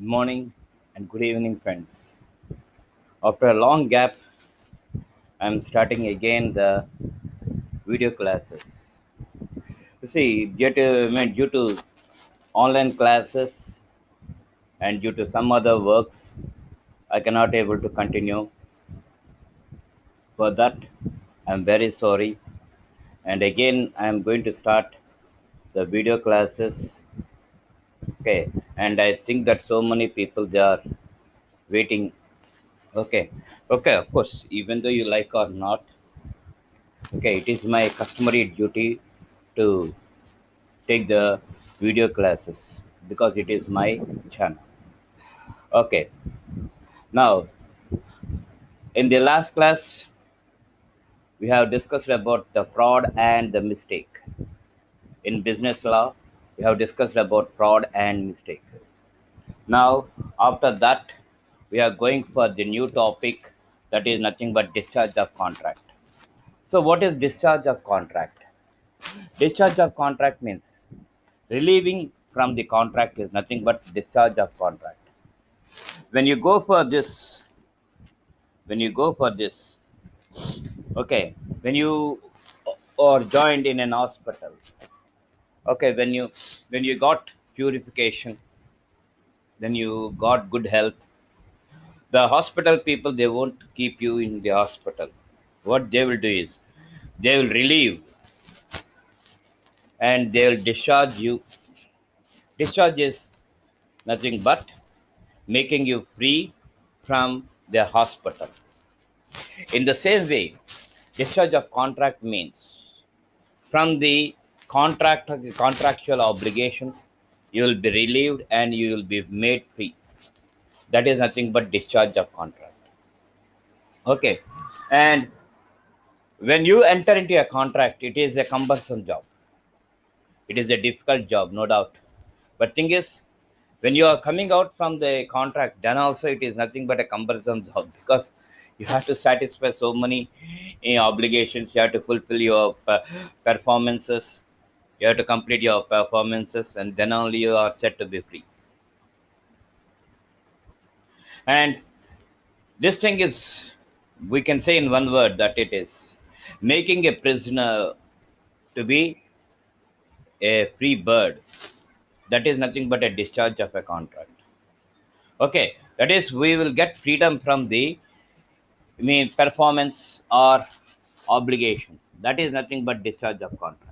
morning and good evening, friends. After a long gap, I'm starting again the video classes. You see, due to online classes and due to some other works, I cannot able to continue. For that, I'm very sorry. And again, I'm going to start the video classes. Okay, and I think that so many people they are waiting. Okay, okay, of course, even though you like or not, okay, it is my customary duty to take the video classes because it is my channel. Okay, now in the last class, we have discussed about the fraud and the mistake. In business law, we have discussed about fraud and mistake. Now, after that, we are going for the new topic that is nothing but discharge of contract. So, what is discharge of contract? Discharge of contract means relieving from the contract is nothing but discharge of contract. When you go for this, when you go for this, okay, when you or joined in an hospital, okay, when you got purification, then you got good health. The hospital people they won't keep you in the hospital. What they will do is they will relieve and they will discharge you. Discharge is nothing but making you free from the hospital. In the same way, discharge of contract means from the contractual obligations, you will be relieved and you will be made free. That is nothing but discharge of contract. Okay, and when you enter into a contract, it is a cumbersome job. It is a difficult job, no doubt. But thing is, when you are coming out from the contract, then also it is nothing but a cumbersome job because you have to satisfy so many obligations. You have to fulfill your performances. You have to complete your performances, and then only you are set to be free. And this thing is, we can say in one word that it is making a prisoner to be a free bird. That is nothing but a discharge of a contract. Okay, that is we will get freedom from the performance or obligation. That is nothing but discharge of contract.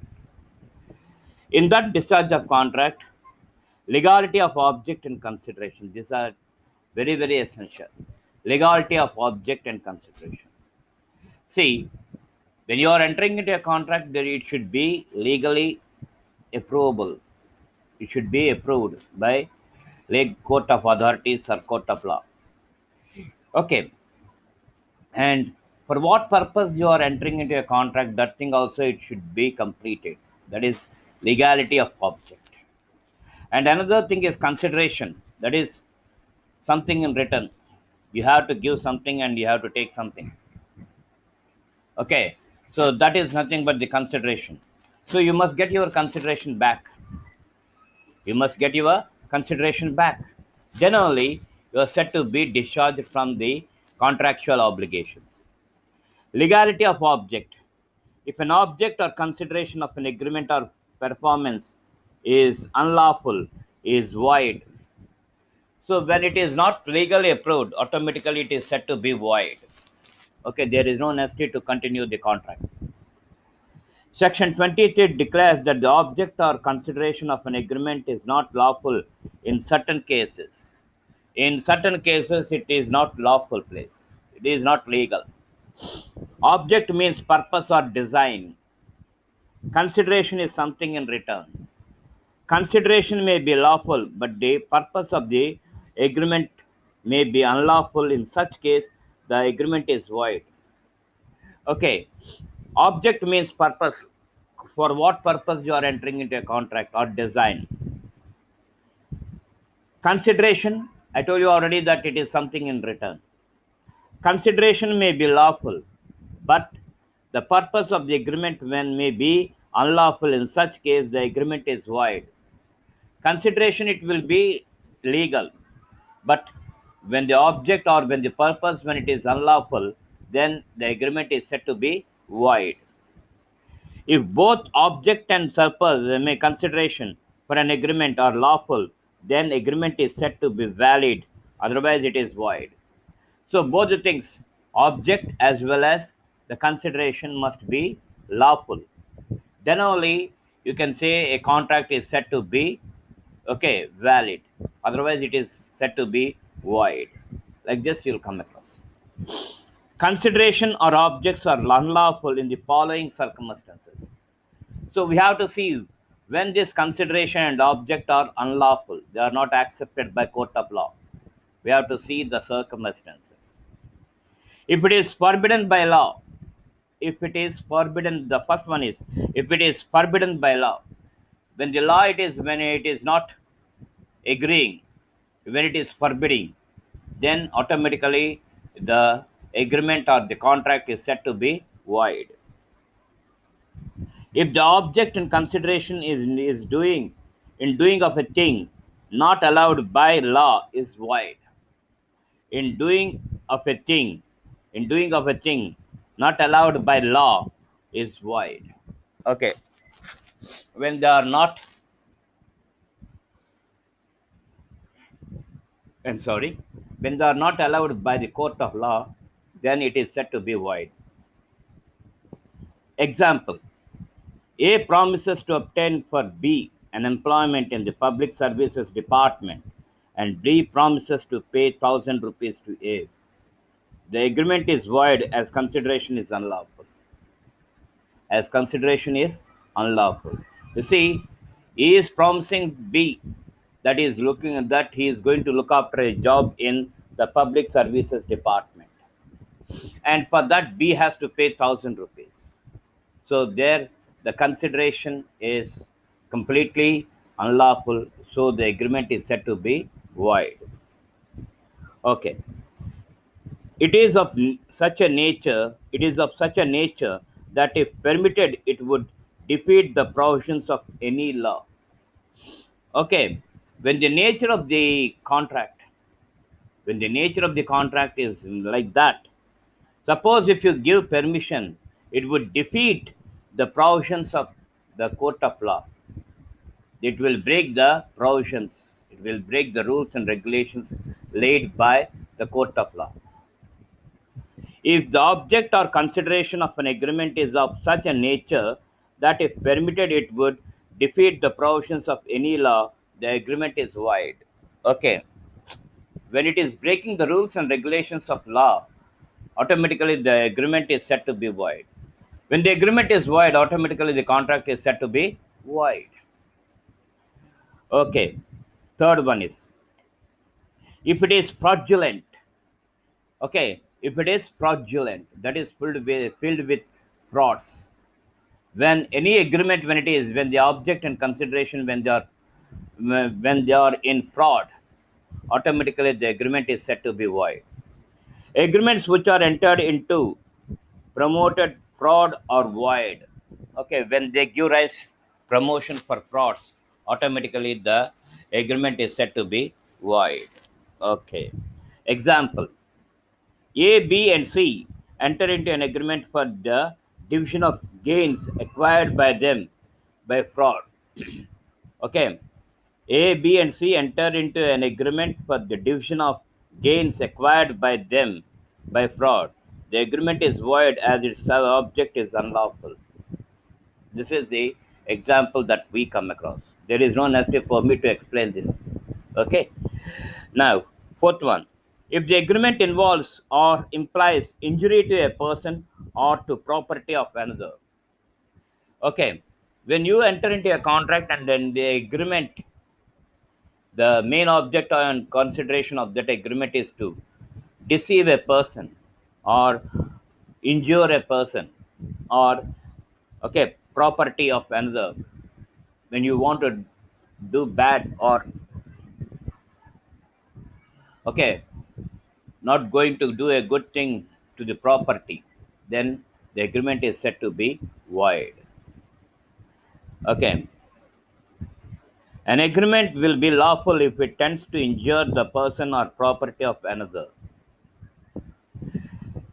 In that discharge of contract, legality of object and consideration. These are very, very essential. Legality of object and consideration. See, when you are entering into a contract, then it should be legally approvable. It should be approved by court of authorities or court of law. Okay, and for what purpose you are entering into a contract, that thing also it should be completed. That is legality of object. And another thing is consideration. That is something in return. You have to give something and you have to take something. Okay, so that is nothing but the consideration. So you must get your consideration back. You must get your consideration back. Then only you are set to be discharged from the contractual obligations. Legality of object. If an object or consideration of an agreement or performance is unlawful, is void. So when it is not legally approved, automatically it is said to be void. Okay, there is no necessity to continue the contract. Section 23 declares that the object or consideration of an agreement is not lawful in certain cases. In certain cases, it is not lawful place. It is not legal. Object means purpose or design. Consideration is something in return. Consideration may be lawful, but the purpose of the agreement may be unlawful. In such case, the agreement is void. Okay. Object means purpose. For what purpose you are entering into a contract or design. Consideration, I told you already that it is something in return. Consideration may be lawful, but the purpose of the agreement when may be unlawful. In such case, the agreement is void. Consideration, it will be legal. But when the object or when the purpose, when it is unlawful, then the agreement is said to be void. If both object and purpose may consideration for an agreement are lawful, then agreement is said to be valid, otherwise it is void. So both the things, object as well as the consideration, must be lawful. Then only you can say a contract is said to be valid. Otherwise, it is said to be void. Like this, you'll come across. Consideration or objects are unlawful in the following circumstances. So we have to see when this consideration and object are unlawful, they are not accepted by court of law. We have to see the circumstances. If it is forbidden by law, if it is forbidden, the first one is if it is forbidden by law. When the law it is when it is not agreeing, when it is forbidding, then automatically the agreement or the contract is said to be void. If the object in consideration is doing in doing of a thing not allowed by law is void. In doing of a thing, in doing of a thing not allowed by law is void. Okay, when they are not, and sorry, when they are not allowed by the court of law, then it is said to be void. Example: A promises to obtain for B an employment in the public services department, and B promises to pay 1,000 rupees to A. The agreement is void as consideration is unlawful. As consideration is unlawful. You see, he is promising B that is looking that he is going to look after a job in the public services department, and for that B has to pay 1,000 rupees. So there, the consideration is completely unlawful. So the agreement is said to be void. Okay, it is of such a nature. It is of such a nature that if permitted, it would defeat the provisions of any law. Okay, when the nature of the contract, when the nature of the contract is like that, suppose if you give permission, it would defeat the provisions of the court of law. It will break the provisions, it will break the rules and regulations laid by the court of law. If the object or consideration of an agreement is of such a nature that if permitted it would defeat the provisions of any law, the agreement is void. Okay, when it is breaking the rules and regulations of law, automatically the agreement is said to be void. When the agreement is void, automatically the contract is said to be void. Okay, third one is if it is fraudulent. Okay, if it is fraudulent, that is filled with frauds. When any agreement, when the object and consideration, when they are in fraud, automatically the agreement is said to be void. Agreements which are entered into promoted fraud or void. Okay, when they give rise promotion for frauds, automatically the agreement is said to be void. Okay, example: A, B, and C enter into an agreement for the division of gains acquired by them by fraud. Okay. A, B, and C enter into an agreement for the division of gains acquired by them by fraud. The agreement is void as its object is unlawful. This is the example that we come across. There is no necessity for me to explain this. Okay. Now, fourth one. If the agreement involves or implies injury to a person or to property of another. Okay. When you enter into a contract and then the agreement, the main object and consideration of that agreement is to deceive a person or injure a person or property of another. When you want to do bad or okay not going to do a good thing to the property, then the agreement is said to be void. Okay, An agreement will be lawful if it tends to injure the person or property of another.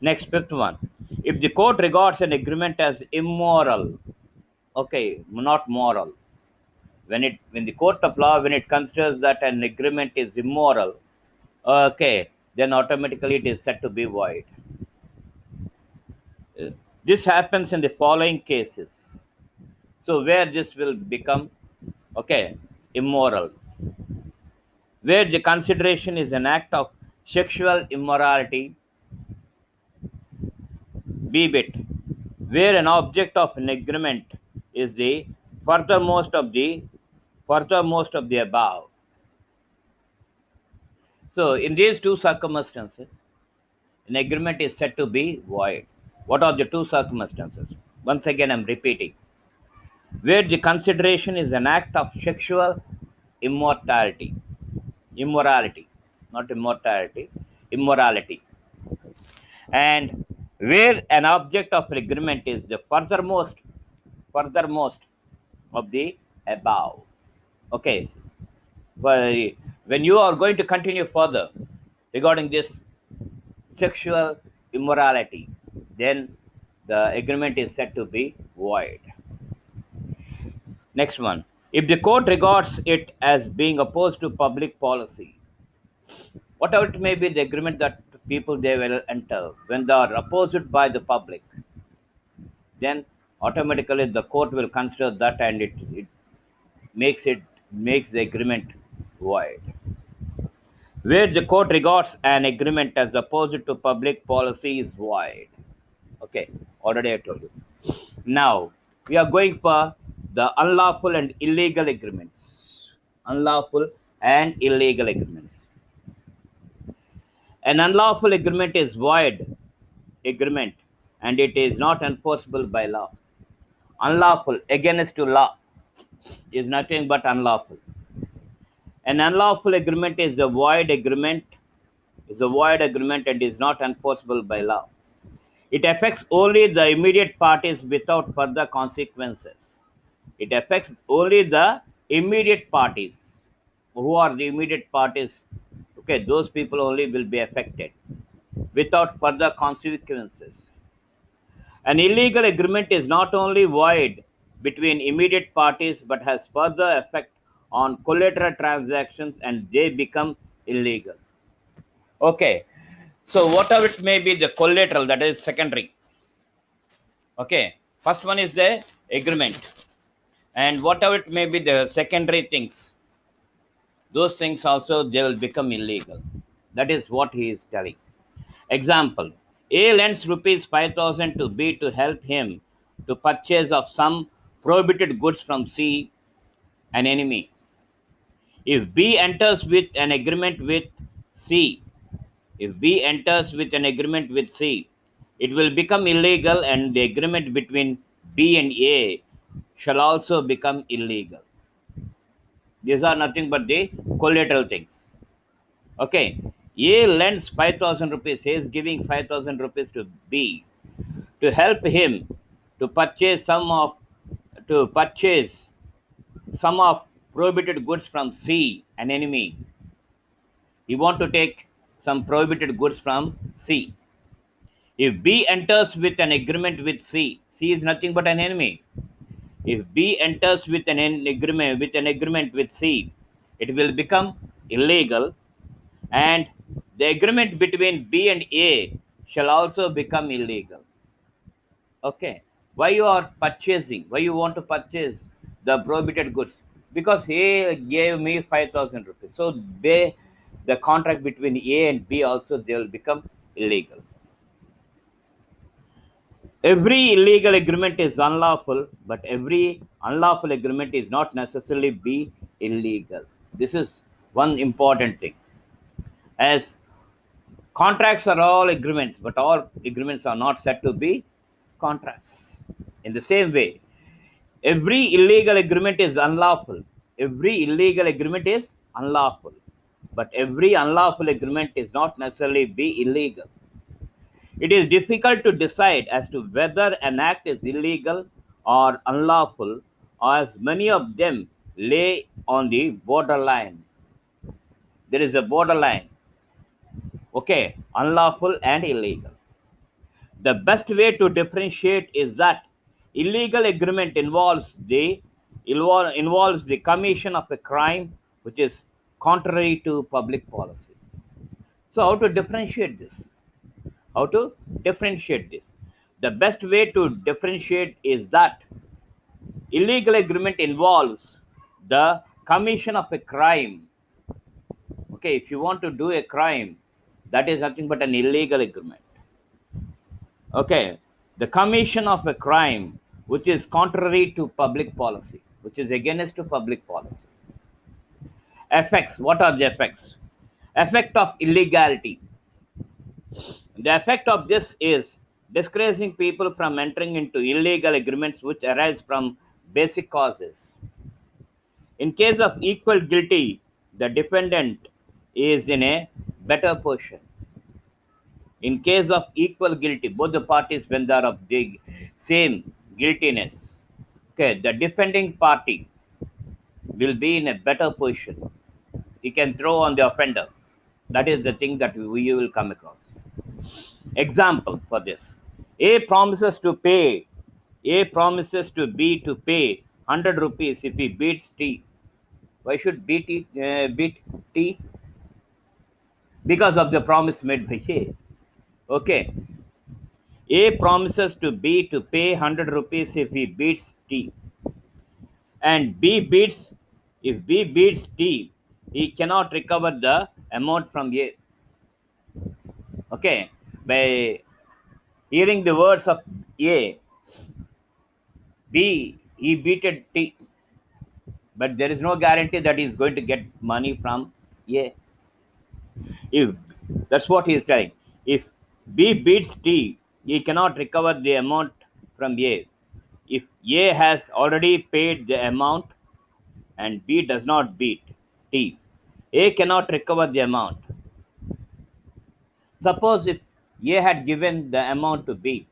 Next, fifth one. If the court regards an agreement as immoral, okay, not moral. When the court of law, when it considers that an agreement is immoral, okay, then automatically it is said to be void. This happens in the following cases. So where this will become, okay, immoral, where the consideration is an act of sexual immorality, b bit, where an object of an agreement is the furthermost of the furthermost of the above. So in these two circumstances, an agreement is said to be void. What are the two circumstances? Once again, I'm repeating. Where the consideration is an act of sexual immorality, not immortality, immorality, and where an object of agreement is the furthermost of the above. Okay, but when you are going to continue further regarding this sexual immorality, then the agreement is said to be void. Next one. If the court regards it as being opposed to public policy, whatever it may be the agreement that people they will enter, when they are opposed by the public, then automatically the court will consider that and it makes the agreement void. Where the court regards an agreement as opposed to public policy is void. Okay, already I told you. Now we are going for the unlawful and illegal agreements. Unlawful and illegal agreements. An unlawful agreement is void agreement and it is not enforceable by law. Unlawful against to law is nothing but unlawful. An unlawful agreement is a void agreement and is not enforceable by law. It affects only the immediate parties without further consequences. It affects only the immediate parties. Who are the immediate parties? Okay, those people only will be affected without further consequences. An illegal agreement is not only void between immediate parties but has further effect on collateral transactions and they become illegal. Okay, so whatever it may be the collateral, that is secondary. Okay, first one is the agreement, and whatever it may be the secondary things, those things also they will become illegal. That is what he is telling. Example: A lends rupees 5,000 to B to help him to purchase of some prohibited goods from C, an enemy. If B enters with an agreement with C, if B enters with an agreement with C, it will become illegal and the agreement between B and A shall also become illegal. These are nothing but the collateral things. Okay. A lends 5,000 rupees. A is giving 5,000 rupees to B to help him to purchase some of prohibited goods from C, an enemy. He want to take some prohibited goods from C. If B enters with an agreement with C, C is nothing but an enemy. If B enters with an agreement with C, it will become illegal, and the agreement between B and A shall also become illegal. Okay. Why you are purchasing? Why you want to purchase the prohibited goods? Because A gave me 5,000 rupees. So the contract between A and B also they will become illegal. Every illegal agreement is unlawful, but every unlawful agreement is not necessarily be illegal. This is one important thing. As contracts are all agreements, but all agreements are not said to be contracts. In the same way, every illegal agreement is unlawful. Every illegal agreement is unlawful, but every unlawful agreement is not necessarily be illegal. It is difficult to decide as to whether an act is illegal or unlawful, as many of them lay on the borderline. There is a borderline, okay, unlawful and illegal. The best way to differentiate is that illegal agreement involves the commission of a crime which is contrary to public policy. So how to differentiate this? How to differentiate this? The best way to differentiate is that illegal agreement involves the commission of a crime. Okay, if you want to do a crime, that is nothing but an illegal agreement. Okay, the commission of a crime which is contrary to public policy, which is against to public policy. Effects. What are the effects? Effect of illegality. The effect of this is discouraging people from entering into illegal agreements which arise from basic causes. In case of equal guilty, the defendant is in a better position. In case of equal guilty, both the parties, when they are of the same guiltiness, okay, the defending party will be in a better position. He can throw on the offender. That is the thing that we will come across. Example for this: A promises to pay. A promises to B to pay 100 rupees if he beats T. Why should beat T? Because of the promise made by A. Okay. A promises to B to pay 100 rupees if he beats T. And if B beats T, he cannot recover the amount from A. Okay. By hearing the words of A, B, he beated T. But there is no guarantee that he is going to get money from A. If that's what he is telling. If B beats T, he cannot recover the amount from A. If A has already paid the amount and B does not beat T, A cannot recover the amount. Suppose if A had given the amount to B,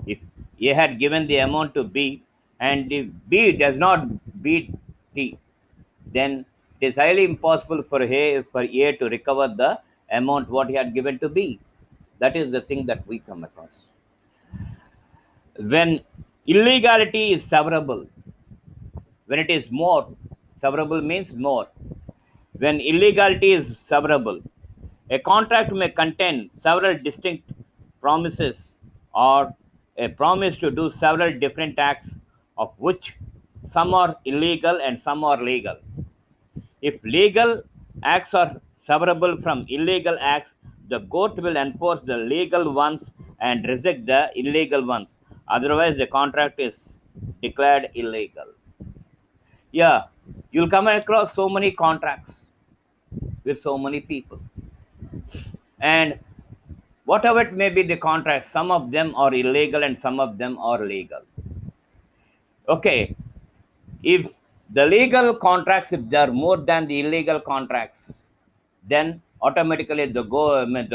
if A had given the amount to B and if B does not beat T, then it is highly impossible for A to recover the amount what he had given to B. That is the thing that we come across. When illegality is severable, when it is more, severable means more. When illegality is severable, a contract may contain several distinct promises or a promise to do several different acts, of which some are illegal and some are legal. If legal acts are severable from illegal acts, the court will enforce the legal ones and reject the illegal ones. Otherwise, the contract is declared illegal. Yeah, you'll come across so many contracts with so many people. And whatever it may be the contract, some of them are illegal and some of them are legal. Okay, if the legal contracts, if they are more than the illegal contracts, then automatically the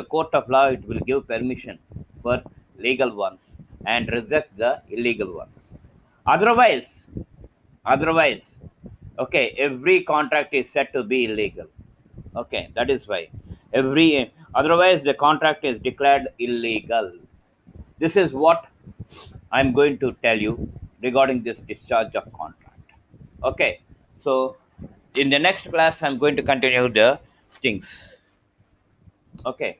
court of law it will give permission for legal ones and reject the illegal ones. Otherwise, otherwise, okay, every contract is said to be illegal. Okay, that is why otherwise the contract is declared illegal. This is what I'm going to tell you regarding this discharge of contract. Okay, so in the next class, I'm going to continue the things. Okay,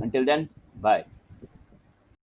until then, bye.